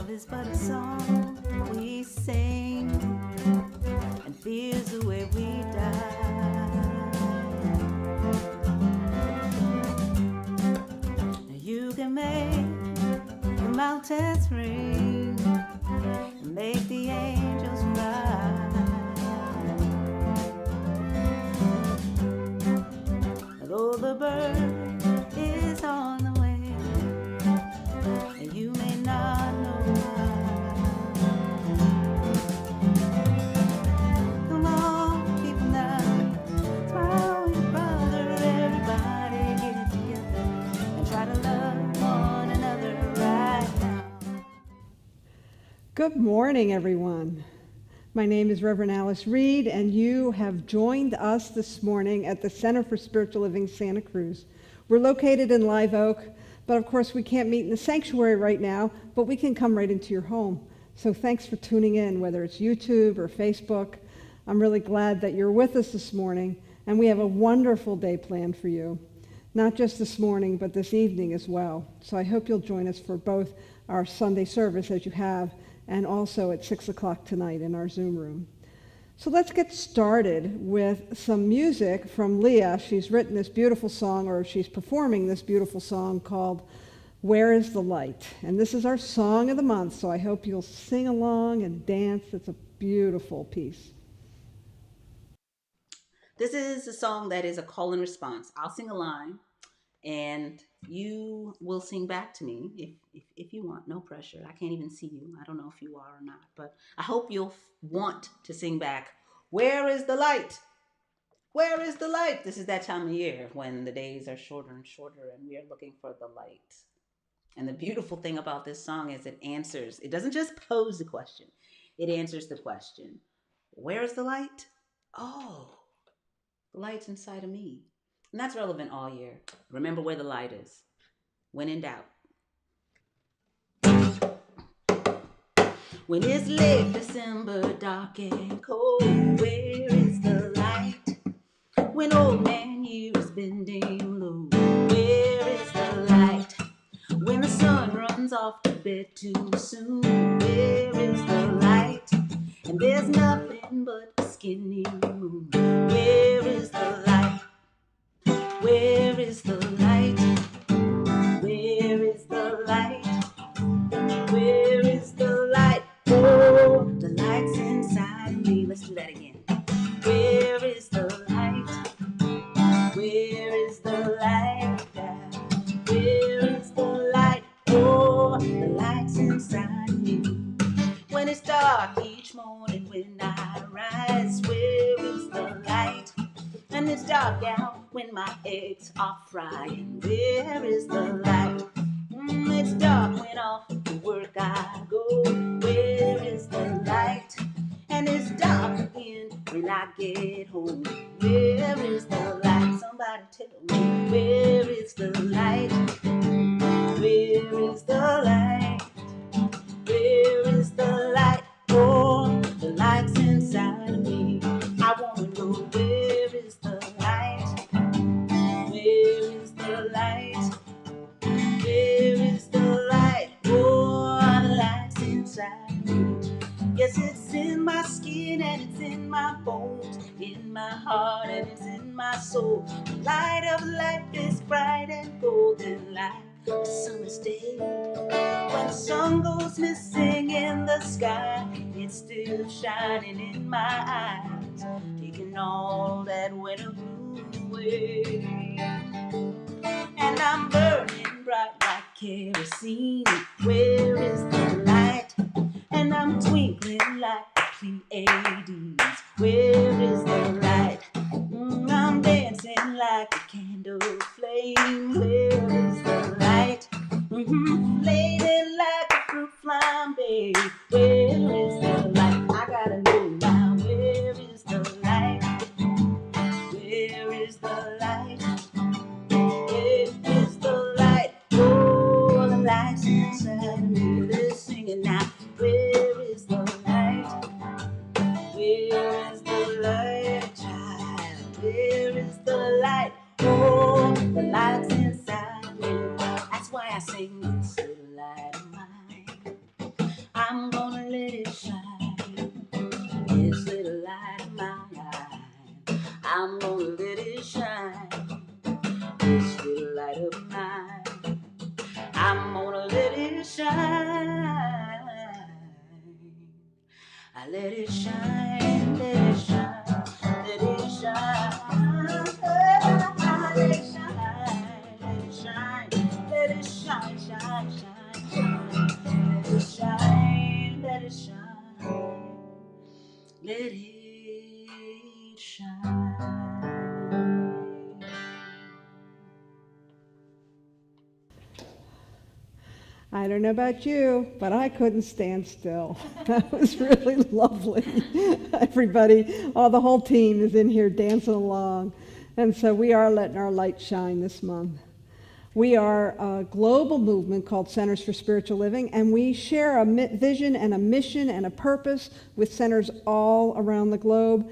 Love is but a song we sing, and fear's the way we die. Now you can make the mountains ring and make the angels cry. Though the bird is on the way, and you may not know why. Come on, people now, smile with your brother, everybody get together and try to love one another right now. Good morning, everyone. My name is Reverend Alice Reed, and you have joined us this morning at the Center for Spiritual Living Santa Cruz. We're located in Live Oak, but of course we can't meet in the sanctuary right now, but we can come right into your home. So thanks for tuning in, whether it's YouTube or Facebook. I'm really glad that you're with us this morning, and we have a wonderful day planned for you. Not just this morning, but this evening as well. So I hope you'll join us for both our Sunday service, as you have, and also at 6 o'clock tonight in our Zoom room. So let's get started with some music from Lea. She's written this beautiful song, or she's performing this beautiful song called Where is the Light? And this is our song of the month, so I hope you'll sing along and dance. It's a beautiful piece. This is a song that is a call and response. I'll sing a line, and you will sing back to me if you want. No pressure. I can't even see you. I don't know if you are or not, but I hope you'll want to sing back. Where is the light? Where is the light? This is that time of year when the days are shorter and shorter, and we are looking for the light. And the beautiful thing about this song is it answers. It doesn't just pose the question. It answers the question. Where is the light? Oh, the light's inside of me. And that's relevant all year. Remember where the light is. When in doubt. When it's late December, dark and cold, where is the light? When old man year is bending low, where is the light? When the sun runs off to bed too soon, where is the light? And there's nothing but a skinny moon, where is the light? Where is the light? Where is the light? Where is the light? Oh, the light's inside me. Let's do that again. Where is the light? Where is the light? Where is the light? Oh, the light's inside me. When it's dark each morning when I rise, where is the light? And it's dark out when my eggs are frying. Where is the light? It's dark when off to work I go. Where is the light? And it's dark again when I get home. Where is the light? Somebody tell me, where is the light? Where is the light? Where is the light? Oh, the light's inside of me. I wanna know, where is the light? Where is the light? Where is the light? Oh, the light's inside of me. Yes, it's in my skin and it's in my bones, in my heart and it's in my soul. The light of life is bright and golden like a summer's day. When the sun goes missing in the sky, it's still shining in my eyes, taking all that winter gloom away. And I'm burning bright like kerosene. Where is the light? And I'm twinkling like the Pleiades. Where is the light? I'm dancing like a candle flame. Where is the light? Lady like a fruit flambe. Where is the light? I gotta know now. Where is the light? Where is the light? Where is the light? Oh, the light's inside me. Let's sing it now. Where is the light? Where is the light, child? Where is the light? Oh, the light's inside me. That's why I sing this little light of mine. let it shine, let it shine, let it shine. Let it shine, let it shine, let it shine, shine, shine, shine. Let it shine, let it shine, let it shine. I don't know about you, but I couldn't stand still. That was really lovely. Everybody, the whole team is in here dancing along. And so we are letting our light shine this month. We are a global movement called Centers for Spiritual Living, and we share a vision and a mission and a purpose with centers all around the globe.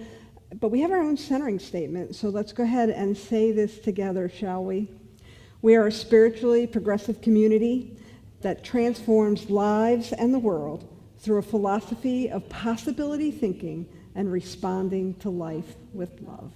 But we have our own centering statement, so let's go ahead and say this together, shall we? We are a spiritually progressive community that transforms lives and the world through a philosophy of possibility thinking and responding to life with love.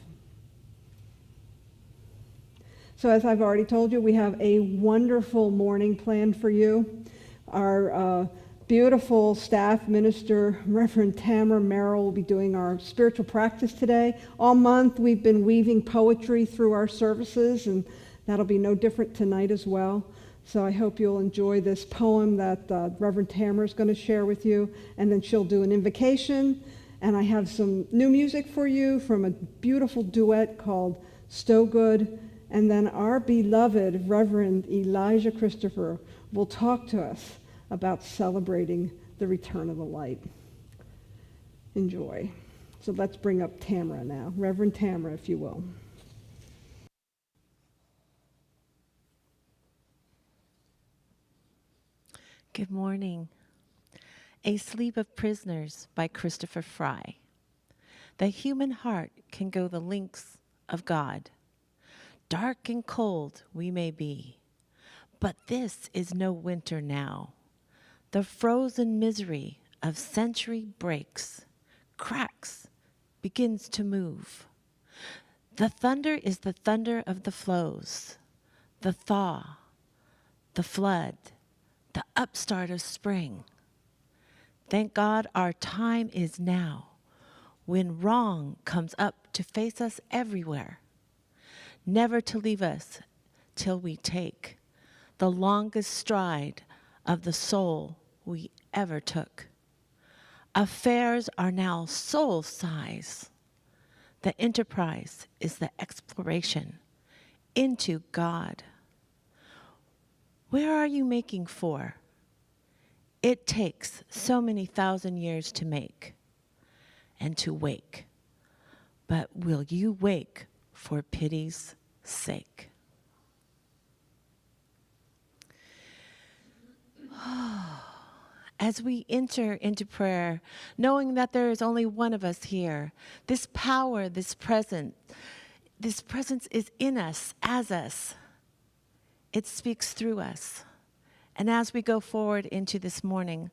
So as I've already told you, we have a wonderful morning planned for you. Our beautiful staff minister, Reverend Tamara Merrill, will be doing our spiritual practice today. All month we've been weaving poetry through our services, and that'll be no different tonight as well. So I hope you'll enjoy this poem that Reverend Tamara is going to share with you, and then she'll do an invocation. And I have some new music for you from a beautiful duet called Stow Good. And then our beloved Reverend Elisha Christopher will talk to us about celebrating the return of the light. Enjoy. So let's bring up Tamara now. Reverend Tamara, if you will. Good morning. A Sleep of Prisoners by Christopher Fry. The human heart can go the lengths of God. Dark and cold we may be, but this is no winter now. The frozen misery of century breaks, cracks, begins to move. The thunder is the thunder of the flows, the thaw, the flood, the upstart of spring. Thank God our time is now, when wrong comes up to face us everywhere, never to leave us till we take the longest stride of the soul we ever took. Affairs are now soul size. The enterprise is the exploration into God. Where are you making for? It takes so many thousand years to make and to wake. But will you wake for pity's sake? As we enter into prayer, knowing that there is only one of us here, this power, this presence is in us, as us. It speaks through us. And as we go forward into this morning,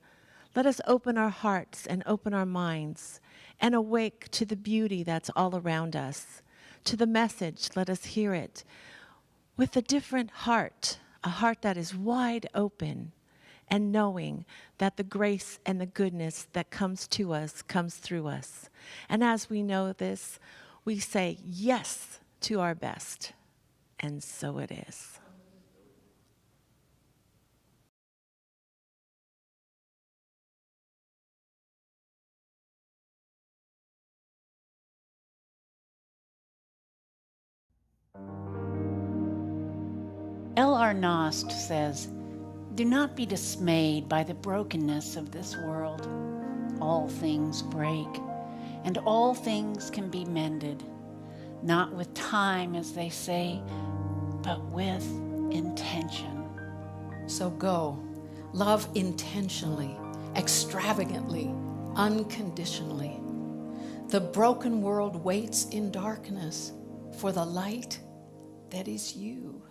let us open our hearts and open our minds and awake to the beauty that's all around us. To the message, let us hear it with a different heart, a heart that is wide open, and knowing that the grace and the goodness that comes to us comes through us. And as we know this, we say yes to our best. And so it is. L.R. Nost says, "Do not be dismayed by the brokenness of this world. All things break, and all things can be mended, not with time, as they say, but with intention." So go, love intentionally, extravagantly, unconditionally. The broken world waits in darkness for the light that is you.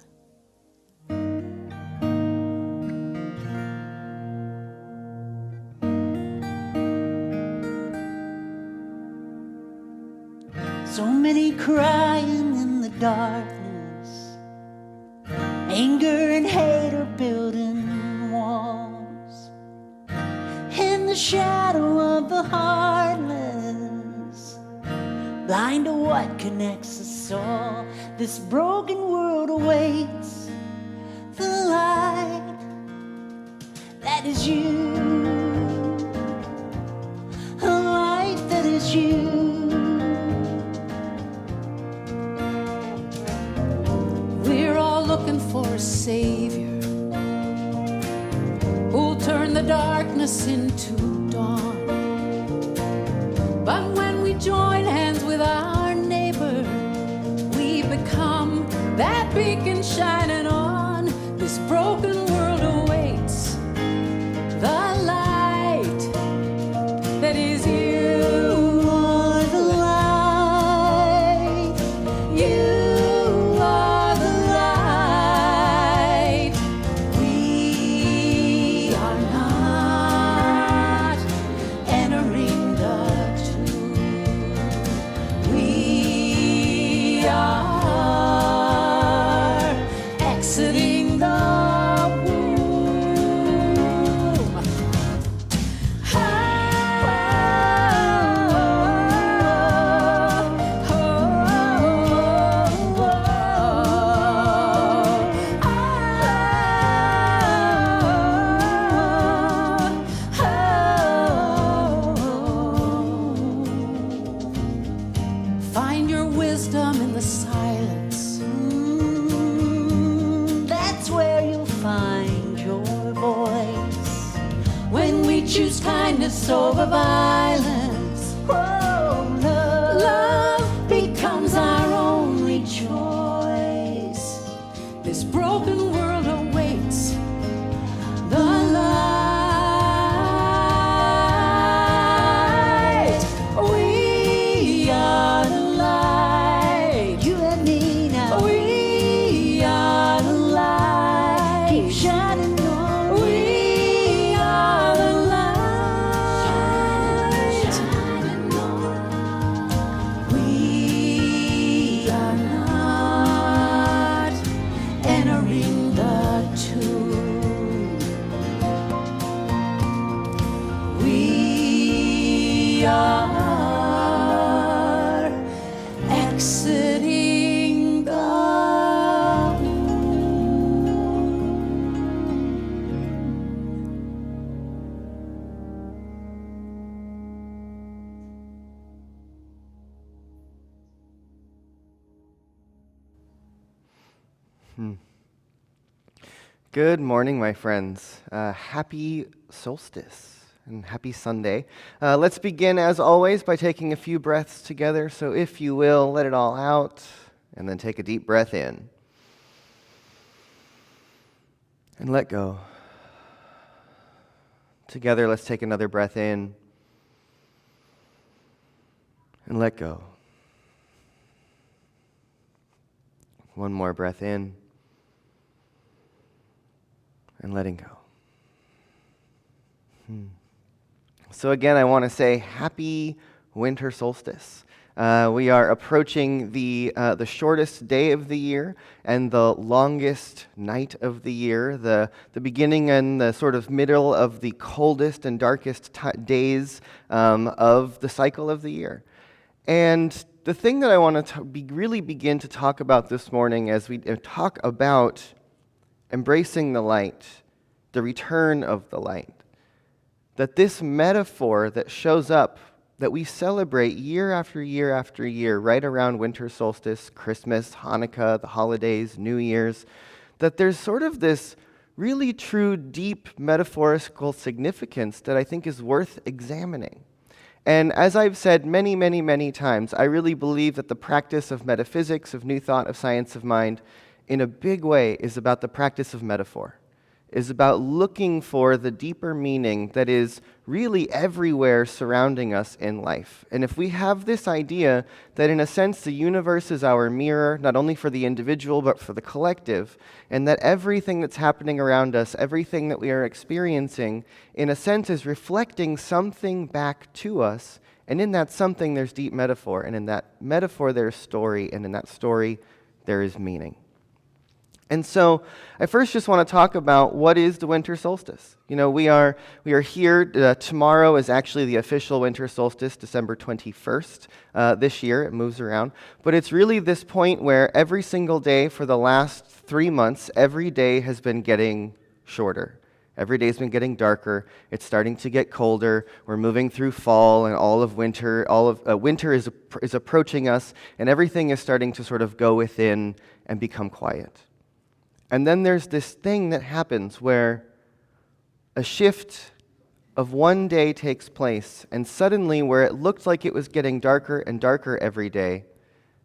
So many crying in the darkness, anger and hate are building walls. In the the shadow of the heartless, blind to what connects us all. This broken world awaits the light that is you, a light that is you. We're all looking for a savior who'll turn the darkness into dawn. But when we join hands with our neighbor, we become that beacon shining on. This broken world awaits the light that is you. You are the light. You are the light. We are not entering the tomb. We are exiting the womb. Find your wisdom in the silence. That's where you'll find your voice. When we choose kindness over violence, Oh, love becomes our only choice. This broken world awaits the light. We are the light. you and me now. We are the light. Keep shining on. We are the light. We are not entering the tomb. We are exiting the Good morning, my friends. Happy solstice and happy Sunday. Let's begin, as always, by taking a few breaths together. So if you will, let it all out, and then take a deep breath in. And let go. Together, let's take another breath in, and let go. One more breath in, and letting go. So again, I want to say happy winter solstice. We are approaching the shortest day of the year and the longest night of the year, the beginning and the sort of middle of the coldest and darkest days of the cycle of the year. And the thing that I want to really begin to talk about this morning as we talk about embracing the light, the return of the light, that this metaphor that shows up, that we celebrate year after year after year, right around winter solstice, Christmas, Hanukkah, the holidays, New Year's, that there's sort of this really true, deep metaphorical significance that I think is worth examining. And as I've said many, many, many times, I really believe that the practice of metaphysics, of new thought, of science of mind, in a big way is about the practice of metaphor, is about looking for the deeper meaning that is really everywhere surrounding us in life. And if we have this idea that in a sense the universe is our mirror, not only for the individual but for the collective, and that everything that's happening around us, everything that we are experiencing, in a sense is reflecting something back to us, and in that something there's deep metaphor, and in that metaphor there's story, and in that story there is meaning. And so I first just want to talk about what is the winter solstice. We are here. Tomorrow is actually the official winter solstice, December 21st this year. It moves around. But it's really this point where every single day for the last 3 months, every day has been getting shorter. Every day's been getting darker. It's starting to get colder. We're moving through fall and all of winter. Winter is approaching us, and everything is starting to sort of go within and become quiet. And then there's this thing that happens where a shift of one day takes place, and suddenly where it looked like it was getting darker and darker every day,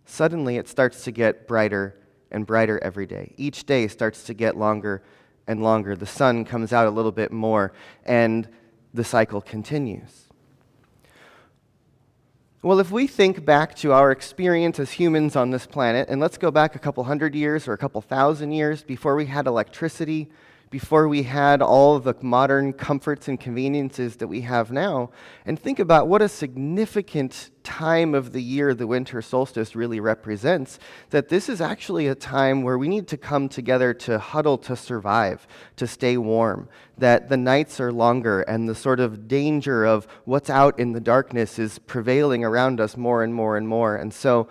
suddenly it starts to get brighter and brighter every day. Each day starts to get longer and longer. The sun comes out a little bit more, and the cycle continues. Well, if we think back to our experience as humans on this planet, and let's go back a couple hundred years or a couple thousand years before we had electricity, before we had all of the modern comforts and conveniences that we have now, and think about what a significant time of the year the winter solstice really represents, that this is actually a time where we need to come together to huddle to survive, to stay warm, that the nights are longer and the sort of danger of what's out in the darkness is prevailing around us more and more and more. And so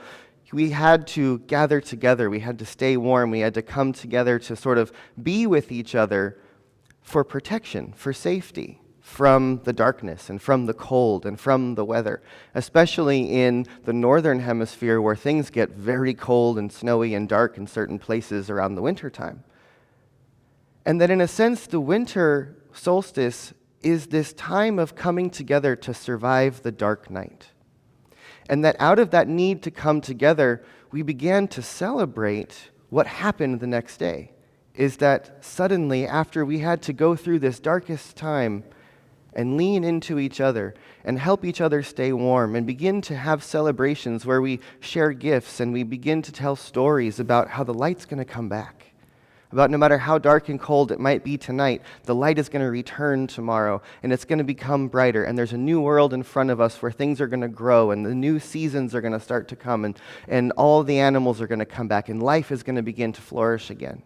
we had to gather together, we had to stay warm, we had to come together to sort of be with each other for protection, for safety from the darkness and from the cold and from the weather, especially in the northern hemisphere where things get very cold and snowy and dark in certain places around the wintertime. And that in a sense, the winter solstice is this time of coming together to survive the dark night. And that out of that need to come together, we began to celebrate what happened the next day. Is that suddenly, after we had to go through this darkest time and lean into each other and help each other stay warm and begin to have celebrations where we share gifts and we begin to tell stories about how the light's going to come back. About no matter how dark and cold it might be tonight, the light is going to return tomorrow, and it's going to become brighter, and there's a new world in front of us where things are going to grow, and the new seasons are going to start to come, and all the animals are going to come back, and life is going to begin to flourish again.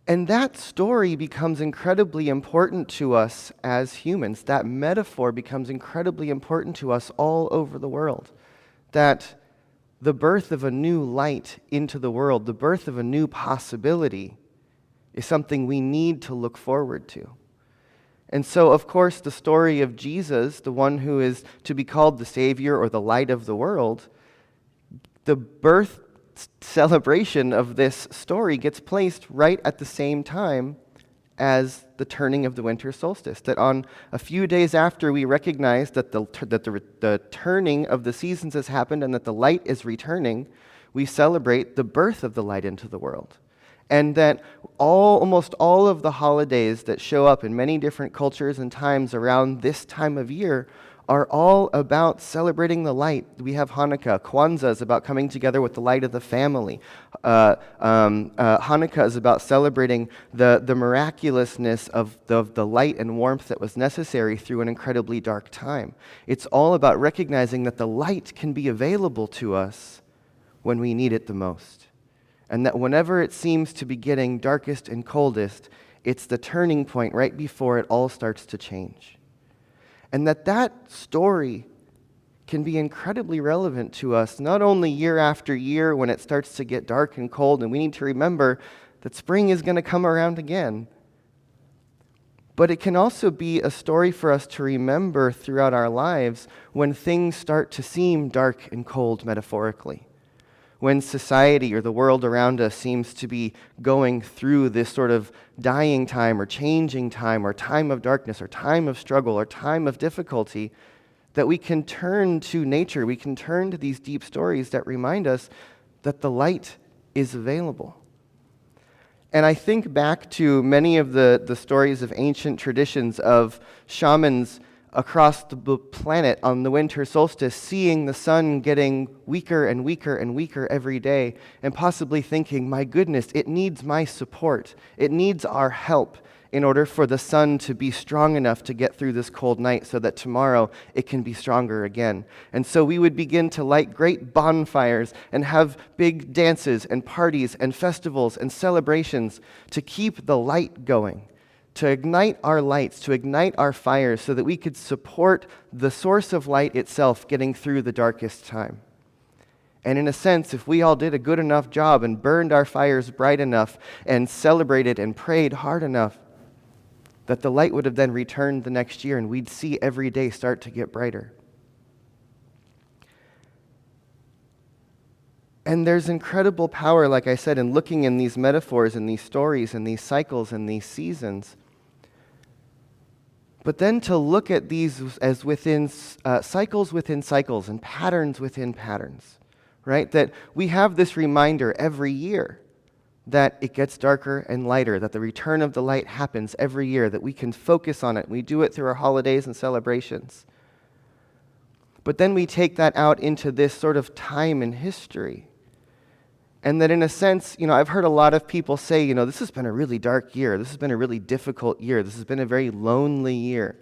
And that story becomes incredibly important to us as humans. That metaphor becomes incredibly important to us all over the world. That the birth of a new light into the world, the birth of a new possibility, is something we need to look forward to. And so, of course, the story of Jesus, the one who is to be called the Savior or the light of the world, the birth celebration of this story gets placed right at the same time as the turning of the winter solstice. That on a few days after we recognize that the turning of the seasons has happened and that the light is returning, we celebrate the birth of the light into the world. And that almost all of the holidays that show up in many different cultures and times around this time of year are all about celebrating the light. We have Hanukkah. Kwanzaa is about coming together with the light of the family. Hanukkah is about celebrating the miraculousness of the light and warmth that was necessary through an incredibly dark time. It's all about recognizing that the light can be available to us when we need it the most. And that whenever it seems to be getting darkest and coldest, it's the turning point right before it all starts to change. And that story can be incredibly relevant to us, not only year after year when it starts to get dark and cold, and we need to remember that spring is going to come around again, but it can also be a story for us to remember throughout our lives when things start to seem dark and cold metaphorically. When society or the world around us seems to be going through this sort of dying time or changing time or time of darkness or time of struggle or time of difficulty, that we can turn to nature, we can turn to these deep stories that remind us that the light is available. And I think back to many of the stories of ancient traditions of shamans across the planet on the winter solstice, seeing the sun getting weaker and weaker and weaker every day, and possibly thinking, my goodness, it needs my support. It needs our help. in order for the sun to be strong enough to get through this cold night so that tomorrow it can be stronger again. And so we would begin to light great bonfires and have big dances and parties and festivals and celebrations to keep the light going, to ignite our lights, to ignite our fires so that we could support the source of light itself getting through the darkest time. And in a sense, if we all did a good enough job and burned our fires bright enough and celebrated and prayed hard enough, that the light would have then returned the next year and we'd see every day start to get brighter. And there's incredible power, like I said, in looking in these metaphors and these stories and these cycles and these seasons. But then to look at these as within cycles within cycles and patterns within patterns, right? That we have this reminder every year that it gets darker and lighter, that the return of the light happens every year, that we can focus on it. We do it through our holidays and celebrations. But then we take that out into this sort of time in history. And that in a sense, I've heard a lot of people say, this has been a really dark year. This has been a really difficult year. This has been a very lonely year.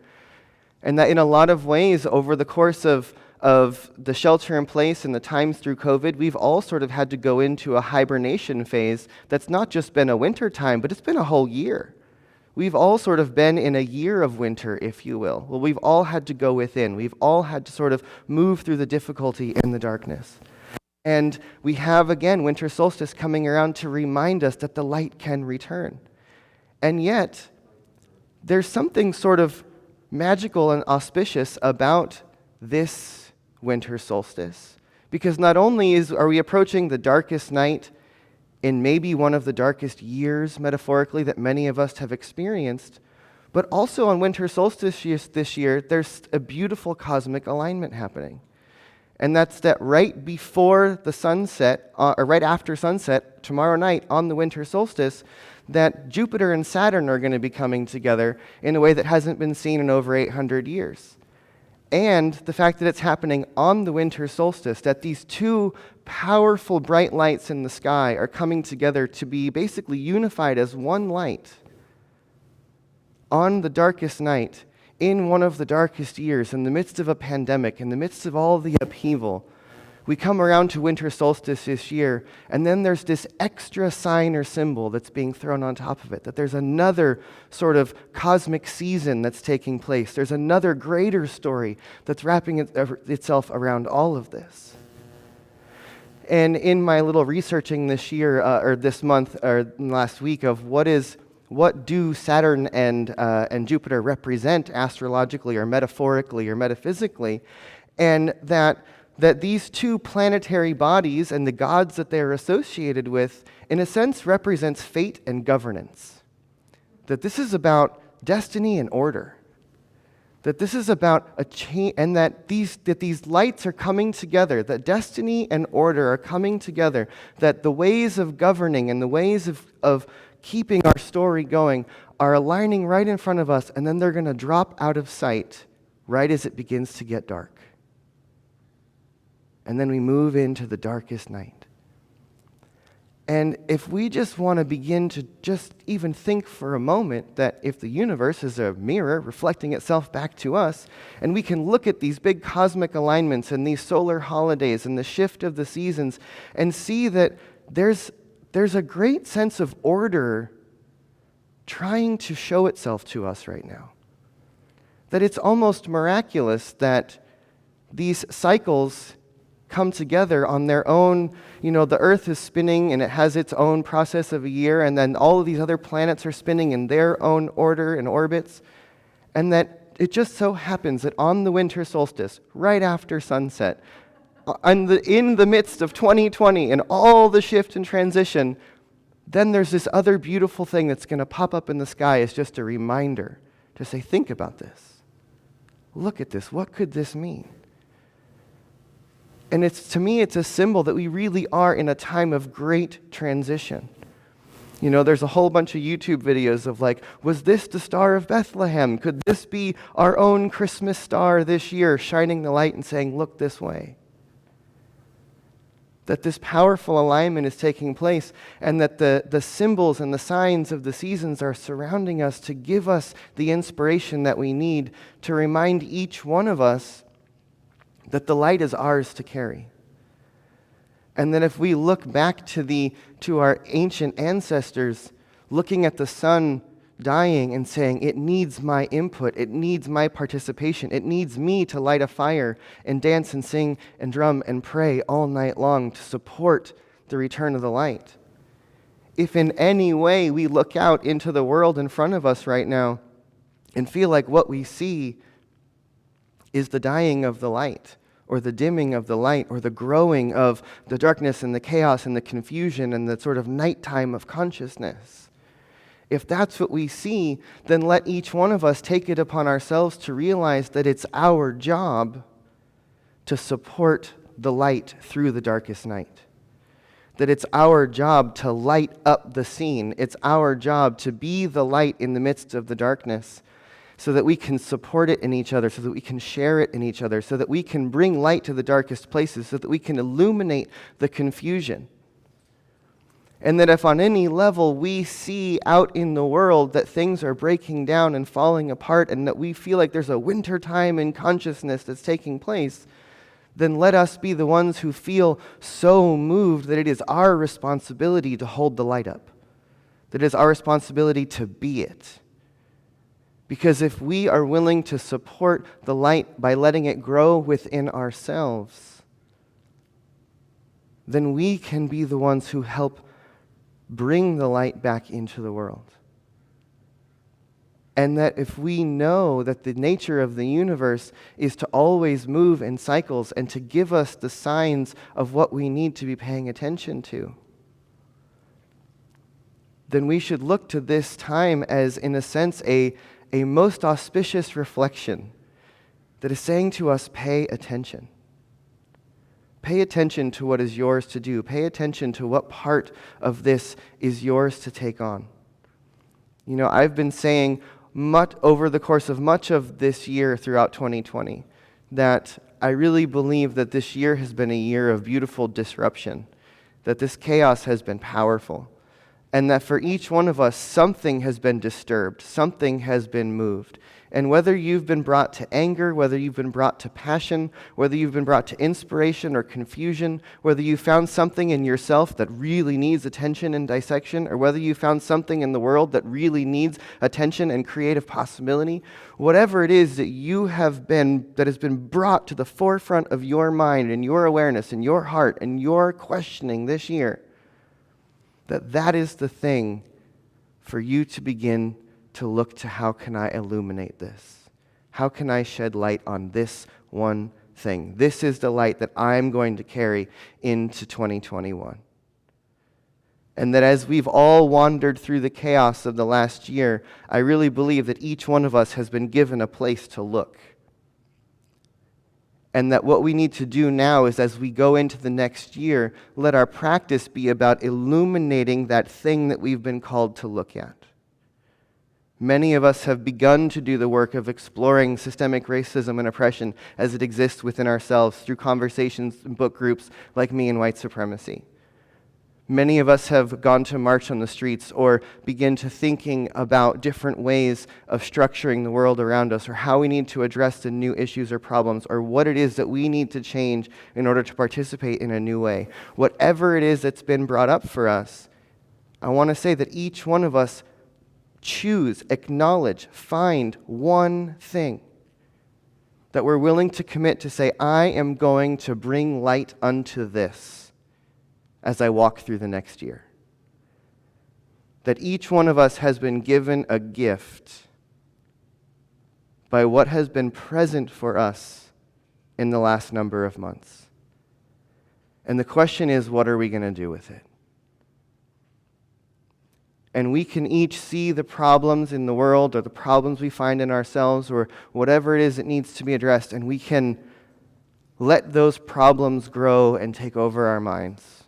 And that in a lot of ways, over the course of the shelter in place and the times through COVID, we've all sort of had to go into a hibernation phase that's not just been a winter time, but it's been a whole year. We've all sort of been in a year of winter, if you will. Well, we've all had to go within. We've all had to sort of move through the difficulty and the darkness. And we have, again, winter solstice coming around to remind us that the light can return. And yet, there's something sort of magical and auspicious about this winter solstice, because not only are we approaching the darkest night in maybe one of the darkest years, metaphorically, that many of us have experienced, but also on winter solstice this year, there's a beautiful cosmic alignment happening. And that's that right before the sunset, or right after sunset, tomorrow night on the winter solstice, that Jupiter and Saturn are going to be coming together in a way that hasn't been seen in over 800 years. And the fact that it's happening on the winter solstice, that these two powerful bright lights in the sky are coming together to be basically unified as one light on the darkest night, in one of the darkest years, in the midst of a pandemic, in the midst of all the upheaval. We come around to winter solstice this year, and then there's this extra sign or symbol that's being thrown on top of it, that there's another sort of cosmic season that's taking place. There's another greater story that's wrapping itself around all of this. And in my little researching this year, or this month, or last week, of what do Saturn and Jupiter represent astrologically or metaphorically or metaphysically, and that these two planetary bodies and the gods that they're associated with, in a sense, represents fate and governance. That this is about destiny and order. That this is about a change, and that these lights are coming together, that destiny and order are coming together, that the ways of governing and the ways of keeping our story going are aligning right in front of us, and then they're going to drop out of sight right as it begins to get dark. And then we move into the darkest night. And if we just want to begin to just even think for a moment that if the universe is a mirror reflecting itself back to us, and we can look at these big cosmic alignments and these solar holidays and the shift of the seasons and see that there's a great sense of order trying to show itself to us right now. That it's almost miraculous that these cycles come together on their own. The Earth is spinning and it has its own process of a year, and then all of these other planets are spinning in their own order and orbits, and that it just so happens that on the winter solstice, right after sunset, in the midst of 2020 and all the shift and transition, then there's this other beautiful thing that's going to pop up in the sky as just a reminder to say, think about this. Look at this. What could this mean? And to me, it's a symbol that we really are in a time of great transition. There's a whole bunch of YouTube videos of was this the Star of Bethlehem? Could this be our own Christmas star this year, shining the light and saying, look this way? that this powerful alignment is taking place, and that the symbols and the signs of the seasons are surrounding us to give us the inspiration that we need to remind each one of us that the light is ours to carry. And that if we look back to our ancient ancestors, looking at the sun dying and saying, it needs my input, it needs my participation, it needs me to light a fire and dance and sing and drum and pray all night long to support the return of the light. If in any way we look out into the world in front of us right now and feel like what we see is the dying of the light, or the dimming of the light, or the growing of the darkness and the chaos and the confusion and the sort of nighttime of consciousness, if that's what we see, then let each one of us take it upon ourselves to realize that it's our job to support the light through the darkest night. That it's our job to light up the scene. It's our job to be the light in the midst of the darkness, so that we can support it in each other, so that we can share it in each other, so that we can bring light to the darkest places, so that we can illuminate the confusion. And that if on any level we see out in the world that things are breaking down and falling apart, and that we feel like there's a winter time in consciousness that's taking place, then let us be the ones who feel so moved that it is our responsibility to hold the light up, that it is our responsibility to be it. Because if we are willing to support the light by letting it grow within ourselves, then we can be the ones who help bring the light back into the world. And that if we know that the nature of the universe is to always move in cycles and to give us the signs of what we need to be paying attention to, then we should look to this time as, in a sense, a most auspicious reflection that is saying to us, pay attention. Pay attention to what is yours to do. Pay attention to what part of this is yours to take on. You know, I've been saying over the course of much of this year throughout 2020 that I really believe that this year has been a year of beautiful disruption, that this chaos has been powerful, and that for each one of us, something has been disturbed, something has been moved. And whether you've been brought to anger, whether you've been brought to passion, whether you've been brought to inspiration or confusion, whether you found something in yourself that really needs attention and dissection, or whether you found something in the world that really needs attention and creative possibility, whatever it is that has been brought to the forefront of your mind and your awareness and your heart and your questioning this year, that is the thing for you to begin to look to. How can I illuminate this? How can I shed light on this one thing? This is the light that I'm going to carry into 2021. And that as we've all wandered through the chaos of the last year, I really believe that each one of us has been given a place to look. And that what we need to do now is, as we go into the next year, let our practice be about illuminating that thing that we've been called to look at. Many of us have begun to do the work of exploring systemic racism and oppression as it exists within ourselves through conversations and book groups like Me and White Supremacy. Many of us have gone to march on the streets or begin to thinking about different ways of structuring the world around us, or how we need to address the new issues or problems, or what it is that we need to change in order to participate in a new way. Whatever it is that's been brought up for us, I want to say that each one of us choose, acknowledge, find one thing that we're willing to commit to say, I am going to bring light unto this as I walk through the next year. That each one of us has been given a gift by what has been present for us in the last number of months. And the question is, what are we going to do with it? And we can each see the problems in the world, or the problems we find in ourselves, or whatever it is that needs to be addressed, and we can let those problems grow and take over our minds.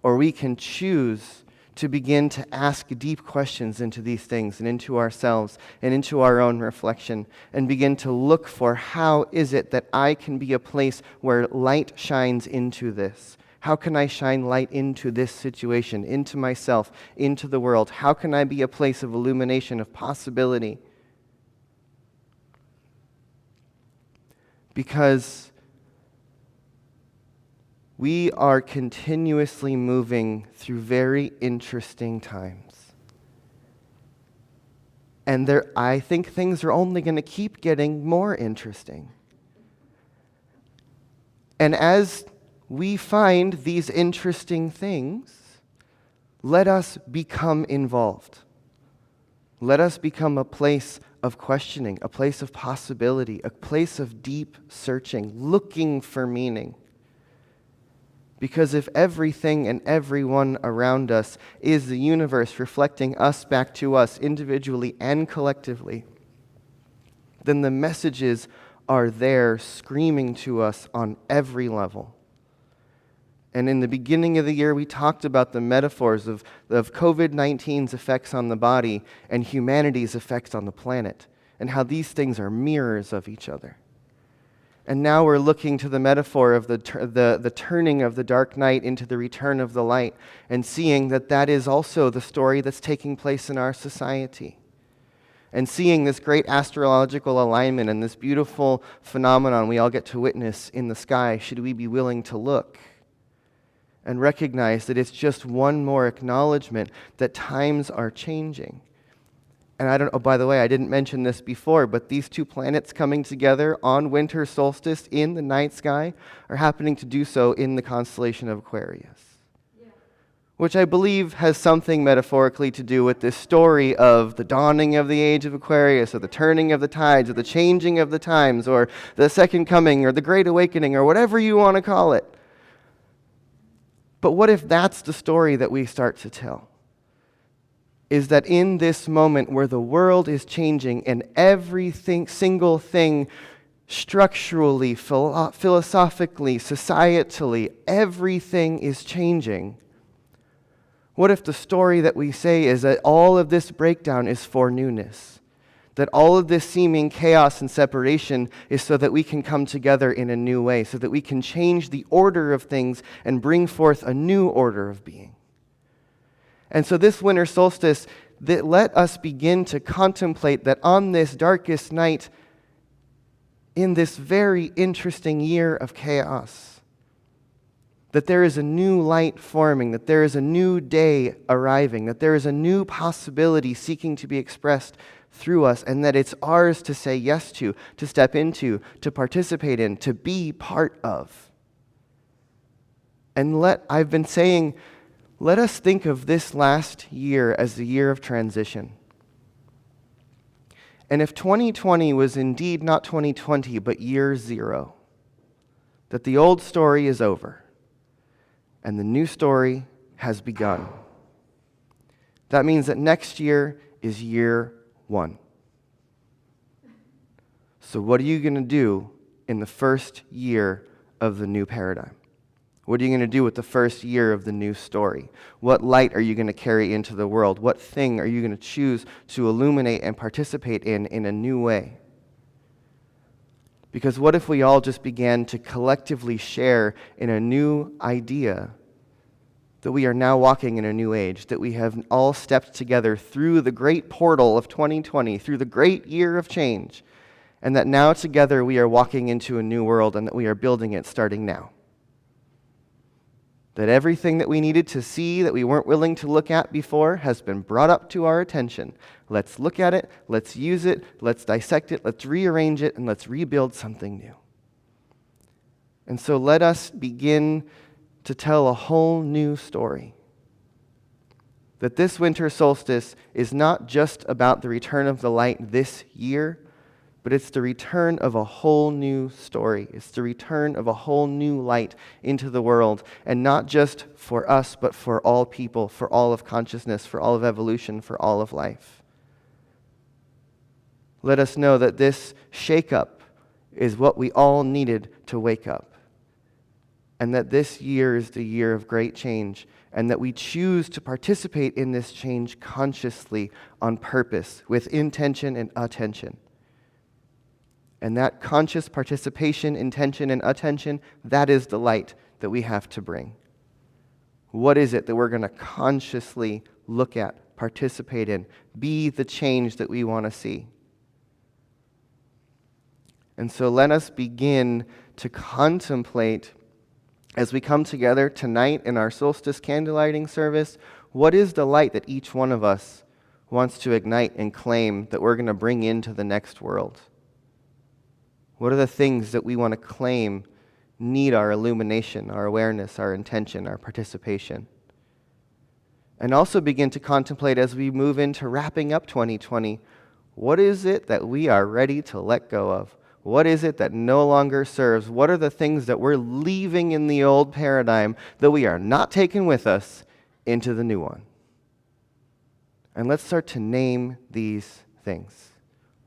Or we can choose to begin to ask deep questions into these things and into ourselves and into our own reflection, and begin to look for, how is it that I can be a place where light shines into this? How can I shine light into this situation, into myself, into the world? How can I be a place of illumination, of possibility? Because we are continuously moving through very interesting times. And I think things are only going to keep getting more interesting. And as we find these interesting things, let us become involved. Let us become a place of questioning, a place of possibility, a place of deep searching, looking for meaning. Because if everything and everyone around us is the universe reflecting us back to us individually and collectively, then the messages are there screaming to us on every level. And in the beginning of the year, we talked about the metaphors of COVID-19's effects on the body and humanity's effects on the planet, and how these things are mirrors of each other. And now we're looking to the metaphor of the turning of the dark night into the return of the light, and seeing that that is also the story that's taking place in our society. And seeing this great astrological alignment and this beautiful phenomenon we all get to witness in the sky, should we be willing to look and recognize that it's just one more acknowledgement that times are changing. And by the way, I didn't mention this before, but these two planets coming together on winter solstice in the night sky are happening to do so in the constellation of Aquarius. Yeah. Which I believe has something metaphorically to do with this story of the dawning of the age of Aquarius, or the turning of the tides, or the changing of the times, or the second coming, or the great awakening, or whatever you want to call it. But what if that's the story that we start to tell? Is that in this moment where the world is changing and single thing, structurally, philosophically, societally, everything is changing. What if the story that we say is that all of this breakdown is for newness? That all of this seeming chaos and separation is so that we can come together in a new way, so that we can change the order of things and bring forth a new order of being. And so this winter solstice, let us begin to contemplate that on this darkest night, in this very interesting year of chaos, that there is a new light forming, that there is a new day arriving, that there is a new possibility seeking to be expressed through us, and that it's ours to say yes to step into, to participate in, to be part of. And I've been saying, let us think of this last year as the year of transition. And if 2020 was indeed not 2020, but year zero, that the old story is over, and the new story has begun. That means that next year is year one. So what are you going to do in the first year of the new paradigm? What are you going to do with the first year of the new story? What light are you going to carry into the world? What thing are you going to choose to illuminate and participate in a new way? Because what if we all just began to collectively share in a new idea that we are now walking in a new age, that we have all stepped together through the great portal of 2020, through the great year of change, and that now together we are walking into a new world and that we are building it starting now. That everything that we needed to see that we weren't willing to look at before has been brought up to our attention. Let's look at it, let's use it, let's dissect it, let's rearrange it, and let's rebuild something new. And so let us begin to tell a whole new story. That this winter solstice is not just about the return of the light this year, but it's the return of a whole new story. It's the return of a whole new light into the world, and not just for us, but for all people, for all of consciousness, for all of evolution, for all of life. Let us know that this shake-up is what we all needed to wake up. And that this year is the year of great change, and that we choose to participate in this change consciously, on purpose, with intention and attention. And that conscious participation, intention, and attention, that is the light that we have to bring. What is it that we're going to consciously look at, participate in, be the change that we want to see? And so let us begin to contemplate, as we come together tonight in our solstice candlelighting service, what is the light that each one of us wants to ignite and claim that we're going to bring into the next world? What are the things that we want to claim need our illumination, our awareness, our intention, our participation? And also begin to contemplate, as we move into wrapping up 2020, what is it that we are ready to let go of? What is it that no longer serves? What are the things that we're leaving in the old paradigm that we are not taking with us into the new one? And let's start to name these things.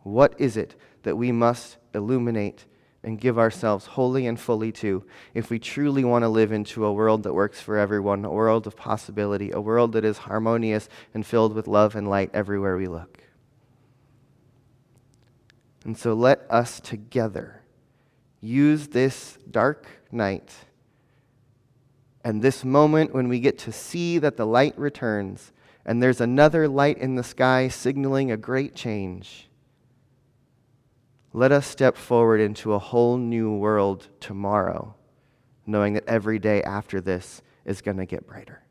What is it that we must illuminate and give ourselves wholly and fully to if we truly want to live into a world that works for everyone, a world of possibility, a world that is harmonious and filled with love and light everywhere we look? And so let us together use this dark night and this moment when we get to see that the light returns and there's another light in the sky signaling a great change. Let us step forward into a whole new world tomorrow, knowing that every day after this is going to get brighter.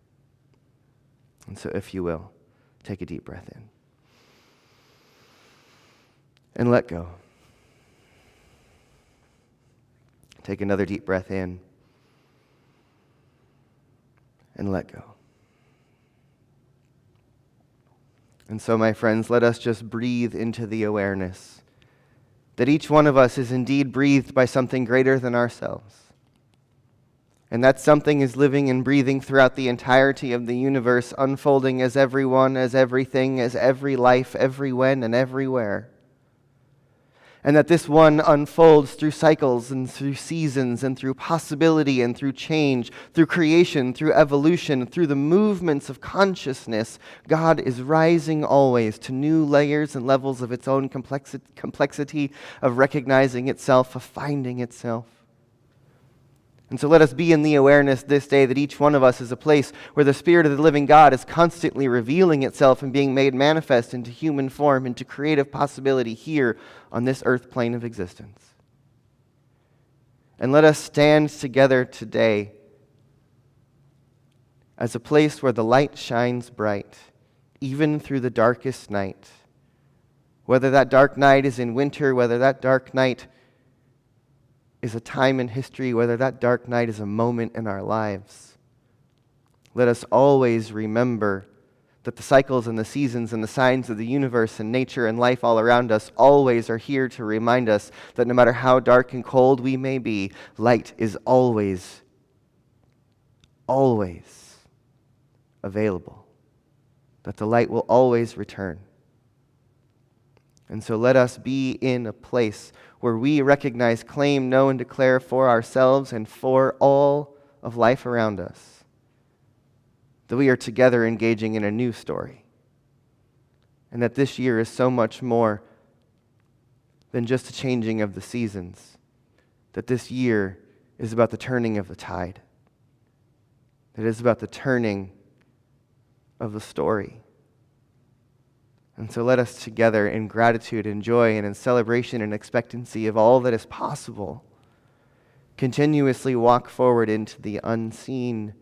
And so if you will, take a deep breath in. And let go. Take another deep breath in. And let go. And so, my friends, let us just breathe into the awareness that each one of us is indeed breathed by something greater than ourselves. And that something is living and breathing throughout the entirety of the universe, unfolding as everyone, as everything, as every life, every when, and everywhere. And that this one unfolds through cycles and through seasons and through possibility and through change, through creation, through evolution, through the movements of consciousness. God is rising always to new layers and levels of its own complexity, of recognizing itself, of finding itself. And so let us be in the awareness this day that each one of us is a place where the Spirit of the living God is constantly revealing itself and being made manifest into human form, into creative possibility here on this earth plane of existence. And let us stand together today as a place where the light shines bright, even through the darkest night. Whether that dark night is in winter, whether that dark night is a time in history, whether that dark night is a moment in our lives. Let us always remember that the cycles and the seasons and the signs of the universe and nature and life all around us always are here to remind us that no matter how dark and cold we may be, light is always, always available. That the light will always return. And so let us be in a place where we recognize, claim, know, and declare for ourselves and for all of life around us that we are together engaging in a new story. And that this year is so much more than just a changing of the seasons. That this year is about the turning of the tide. That it is about the turning of the story. And so let us together in gratitude and joy and in celebration and expectancy of all that is possible, continuously walk forward into the unseen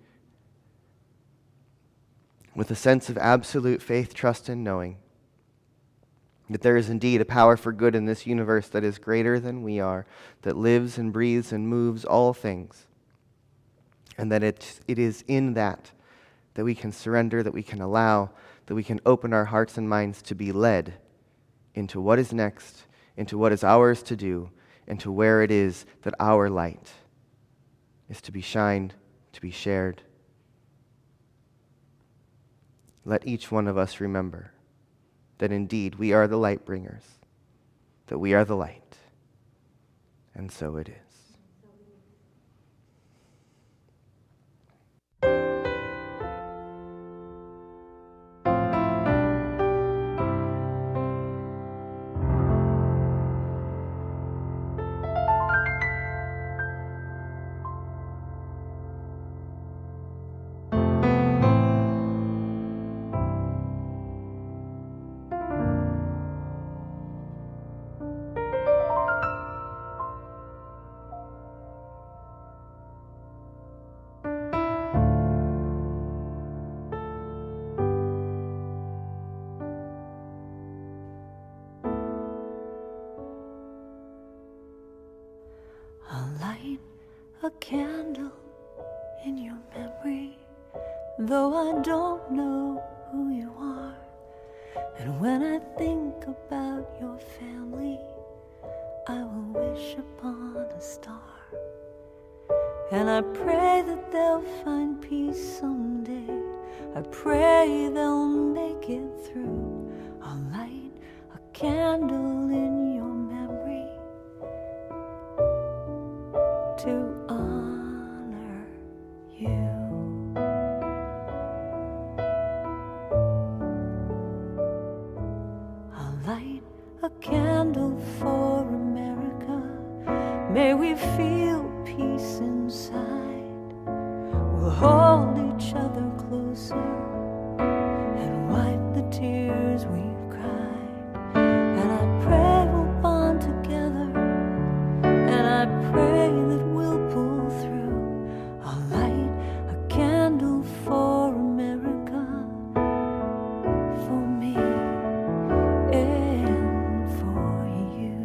with a sense of absolute faith, trust, and knowing that there is indeed a power for good in this universe that is greater than we are, that lives and breathes and moves all things, and that it is in that we can surrender, that we can allow, that we can open our hearts and minds to be led into what is next, into what is ours to do, into where it is that our light is to be shined, to be shared. Let each one of us remember that indeed we are the light bringers, that we are the light, and so it is. light a candle in your memory, though I don't know who you are. And when I think about your family, I will wish upon a star. And I pray that they'll find peace someday. I pray they'll make it through. I'll light a candle in your memory to honor you. I'll light a candle for America. May we feel peace inside. We'll hold each other closer and wipe the tears we've cried. And I pray we'll bond together, and I pray that we'll pull through. I'll light a candle for America, for me and for you.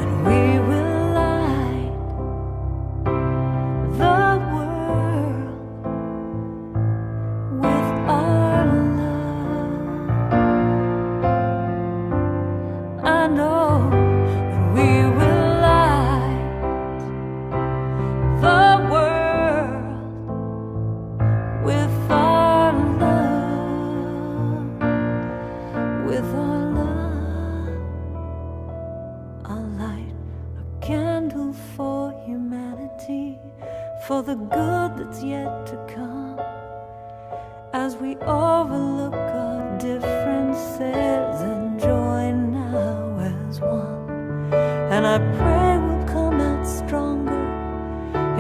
And we will light the world with our love. I know that we will light the world with our love, with our love. I'll light a candle for humanity, for the good that's yet to come, as we overlook our differences and join now as one. And I pray we'll come out stronger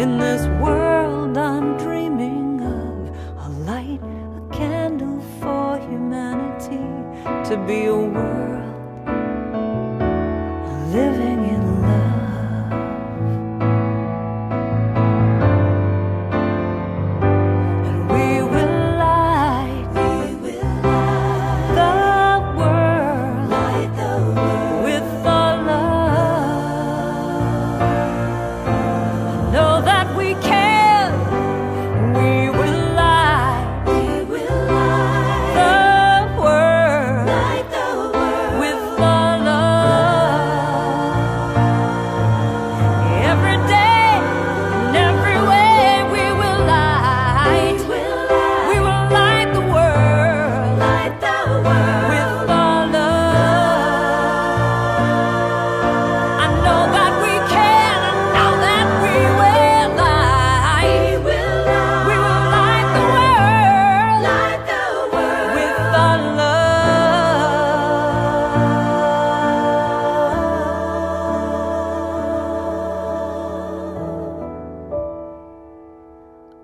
in this world I'm dreaming of. I'll light a candle for humanity, to be a world living in love. And we will light the world with our love. I know that we can. We will light the world with our love. Every day, in every way, we will light. We will light the world with our love. I know that we can, and now that we will light. We will light the world with our love.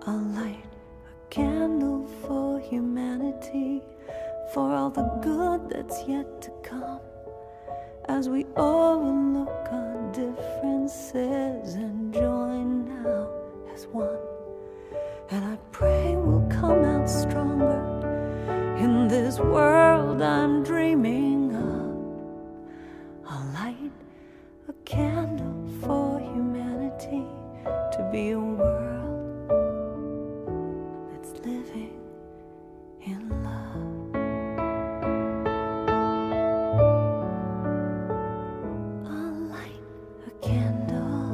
I'll light a candle for humanity, for all the good that's yet to come, as we overlook our differences and join now as one. And I pray we'll come out stronger in this world I'm dreaming of. I'll light a candle for humanity, to be a world that's living in love. I'll light a candle.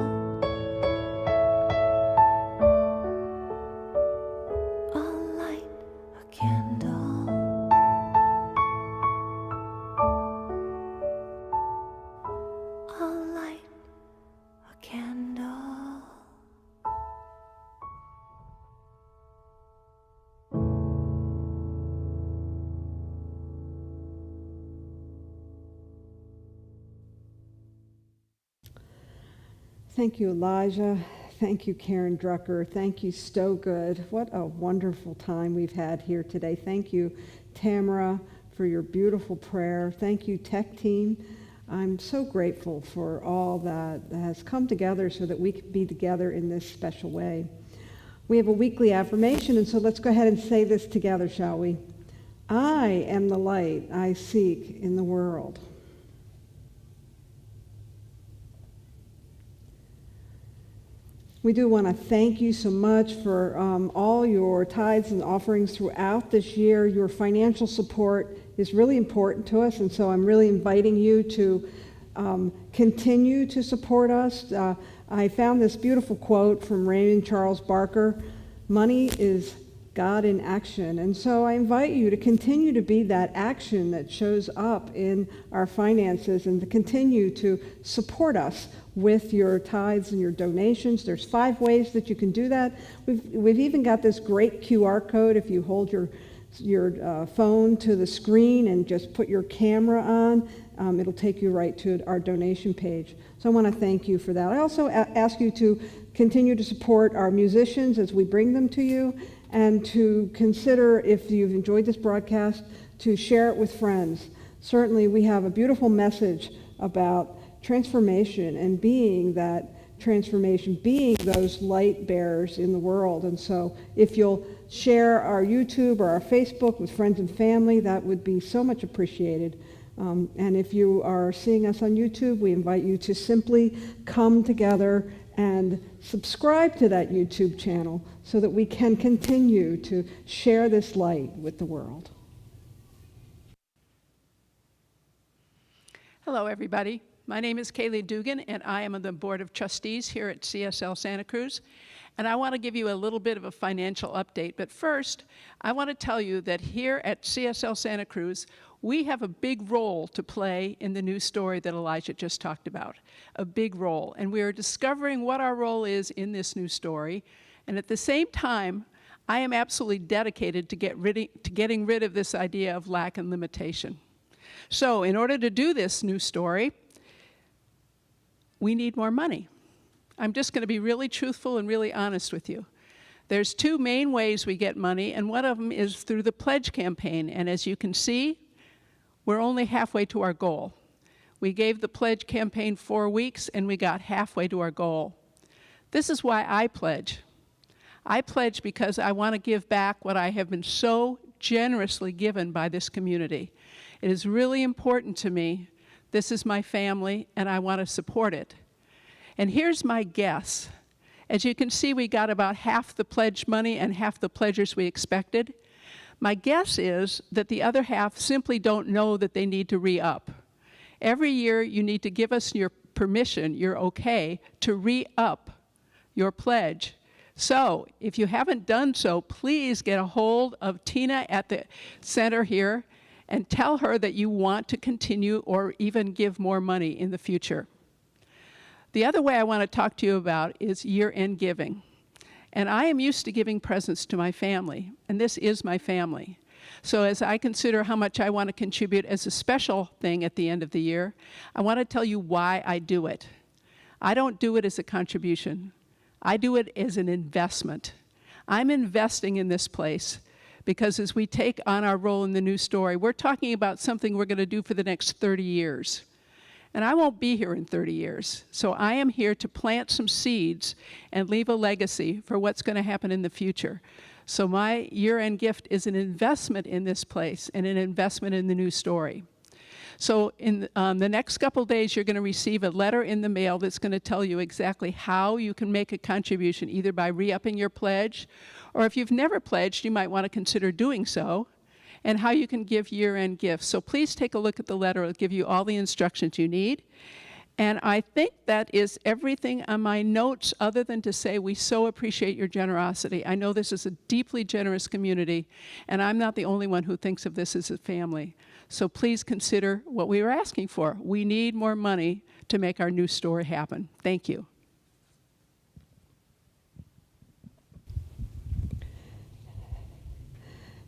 I'll light a candle. I'll light a candle. Thank you, Elijah. Thank you, Karen Drucker. Thank you, Stowe Good. What a wonderful time we've had here today. Thank you, Tamara, for your beautiful prayer. Thank you, tech team. I'm so grateful for all that has come together so that we can be together in this special way. We have a weekly affirmation, and so let's go ahead and say this together, shall we? I am the light I seek in the world. We do want to thank you so much for all your tithes and offerings throughout this year. Your financial support is really important to us, and so I'm really inviting you to continue to support us. I found this beautiful quote from Raymond Charles Barker: "Money is God in action." And so I invite you to continue to be that action that shows up in our finances, and to continue to support us with your tithes and your donations. There's 5 ways that you can do that. We've even got this great QR code. If you hold your phone to the screen and just put your camera on, it'll take you right to our donation page. So I want to thank you for that. I also ask you to continue to support our musicians as we bring them to you, and to consider, if you've enjoyed this broadcast, to share it with friends. Certainly we have a beautiful message about transformation and being that transformation, being those light bearers in the world. And so if you'll share our YouTube or our Facebook with friends and family, that would be so much appreciated. And if you are seeing us on YouTube, we invite you to simply come together and subscribe to that YouTube channel so that we can continue to share this light with the world. Hello, everybody. My name is Kaylee Dugan, and I am on the Board of Trustees here at CSL Santa Cruz. And I want to give you a little bit of a financial update. But first, I want to tell you that here at CSL Santa Cruz, we have a big role to play in the new story that Elijah just talked about, a big role. And we are discovering what our role is in this new story. And at the same time, I am absolutely dedicated to getting rid of this idea of lack and limitation. So in order to do this new story, we need more money. I'm just going to be really truthful and really honest with you. There's 2 main ways we get money, and one of them is through the pledge campaign. And as you can see, we're only halfway to our goal. We gave the pledge campaign 4 weeks, and we got halfway to our goal. This is why I pledge. I pledge because I want to give back what I have been so generously given by this community. It is really important to me. This is my family, and I want to support it. And here's my guess. As you can see, we got about half the pledge money and half the pledgers we expected. My guess is that the other half simply don't know that they need to re-up. Every year, you need to give us your permission, your okay, to re-up your pledge. So if you haven't done so, please get a hold of Tina at the center here and tell her that you want to continue or even give more money in the future. The other way I want to talk to you about is year-end giving. And I am used to giving presents to my family, and this is my family. So as I consider how much I want to contribute as a special thing at the end of the year, I want to tell you why I do it. I don't do it as a contribution. I do it as an investment. I'm investing in this place because as we take on our role in the new story, we're talking about something we're going to do for the next 30 years. And I won't be here in 30 years. So I am here to plant some seeds and leave a legacy for what's going to happen in the future. So my year-end gift is an investment in this place and an investment in the new story. So in the next couple days, you're going to receive a letter in the mail that's going to tell you exactly how you can make a contribution, either by re-upping your pledge, or if you've never pledged, you might want to consider doing so, and how you can give year-end gifts. So please take a look at the letter. It'll give you all the instructions you need. And I think that is everything on my notes, other than to say we so appreciate your generosity. I know this is a deeply generous community, and I'm not the only one who thinks of this as a family. So please consider what we were asking for. We need more money to make our new story happen. Thank you.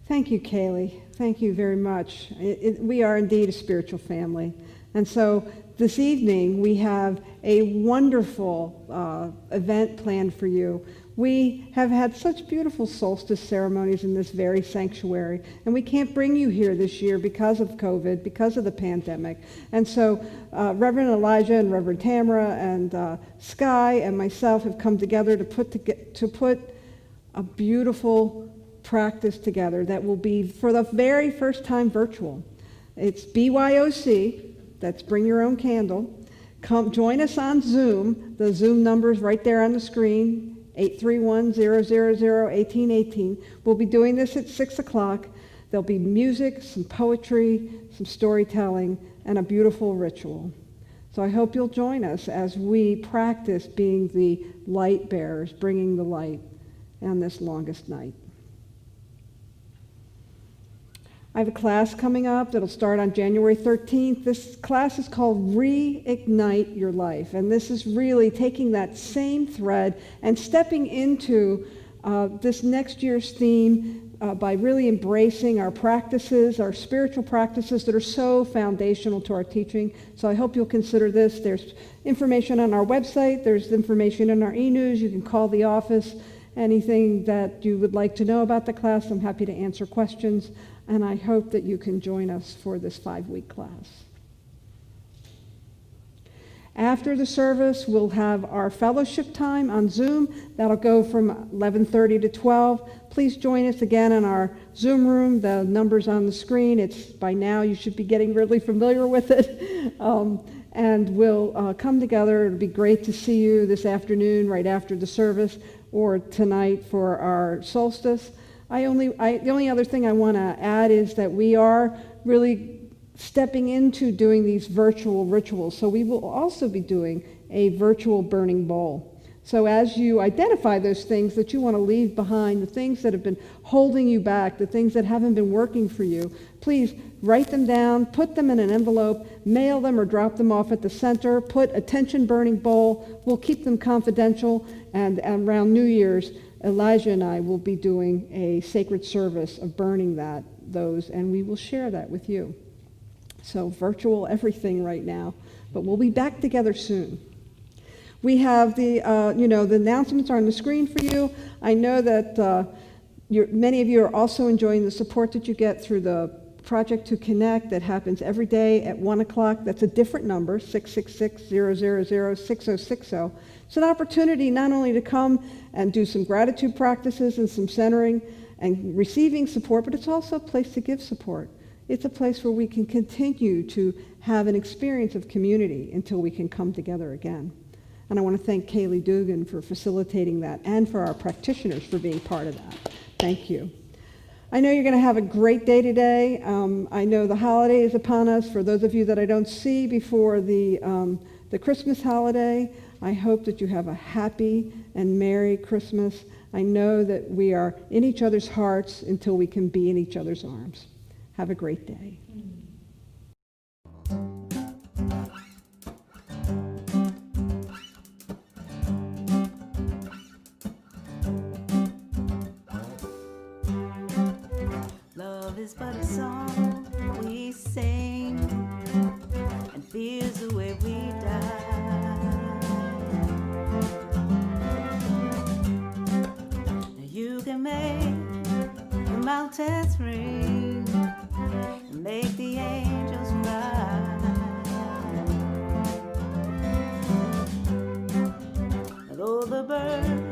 Thank you, Kaylee. Thank you very much. We are indeed a spiritual family. And so this evening, we have a wonderful event planned for you. We have had such beautiful solstice ceremonies in this very sanctuary, and we can't bring you here this year because of COVID, because of the pandemic. And so Reverend Elijah and Reverend Tamara and Sky and myself have come together to put a beautiful practice together that will be, for the very first time, virtual. It's BYOC, that's Bring Your Own Candle, Come join us on Zoom. The Zoom number is right there on the screen, 831-000-1818. We'll be doing this at 6 o'clock. There'll be music, some poetry, some storytelling, and a beautiful ritual. So I hope you'll join us as we practice being the light bearers, bringing the light on this longest night. I have a class coming up that'll start on January 13th. This class is called Reignite Your Life, and this is really taking that same thread and stepping into this next year's theme by really embracing our practices, our spiritual practices that are so foundational to our teaching. So I hope you'll consider this. There's information on our website. There's information in our e-news. You can call the office. Anything that you would like to know about the class, I'm happy to answer questions. And I hope that you can join us for this 5-week class. After the service, we'll have our fellowship time on Zoom. That'll go from 11:30 to 12. Please join us again in our Zoom room. The number's on the screen. It's by now, you should be getting really familiar with it. And we'll come together. It'll be great to see you this afternoon right after the service or tonight for our solstice. The only other thing I want to add is that we are really stepping into doing these virtual rituals. So we will also be doing a virtual burning bowl. So as you identify those things that you want to leave behind, the things that have been holding you back, the things that haven't been working for you, please write them down, put them in an envelope, mail them or drop them off at the center, put attention burning bowl. We'll keep them confidential, and around New Year's, Elijah and I will be doing a sacred service of burning those, and we will share that with you. So virtual everything right now, but we'll be back together soon. We have the announcements are on the screen for you. I know that many of you are also enjoying the support that you get through the Project to Connect that happens every day at 1 o'clock. That's a different number, 666-000-6060. It's an opportunity not only to come and do some gratitude practices and some centering and receiving support, but it's also a place to give support. It's a place where we can continue to have an experience of community until we can come together again. And I want to thank Kaylee Dugan for facilitating that and for our practitioners for being part of that. Thank you. I know you're going to have a great day today. I know the holiday is upon us. For those of you that I don't see before the Christmas holiday, I hope that you have a happy and Merry Christmas. I know that we are in each other's hearts until we can be in each other's arms. Have a great day. Love is but a song we sing, and fear's the way we die. Now you can make the mountains ring and make the angels cry. And all the birds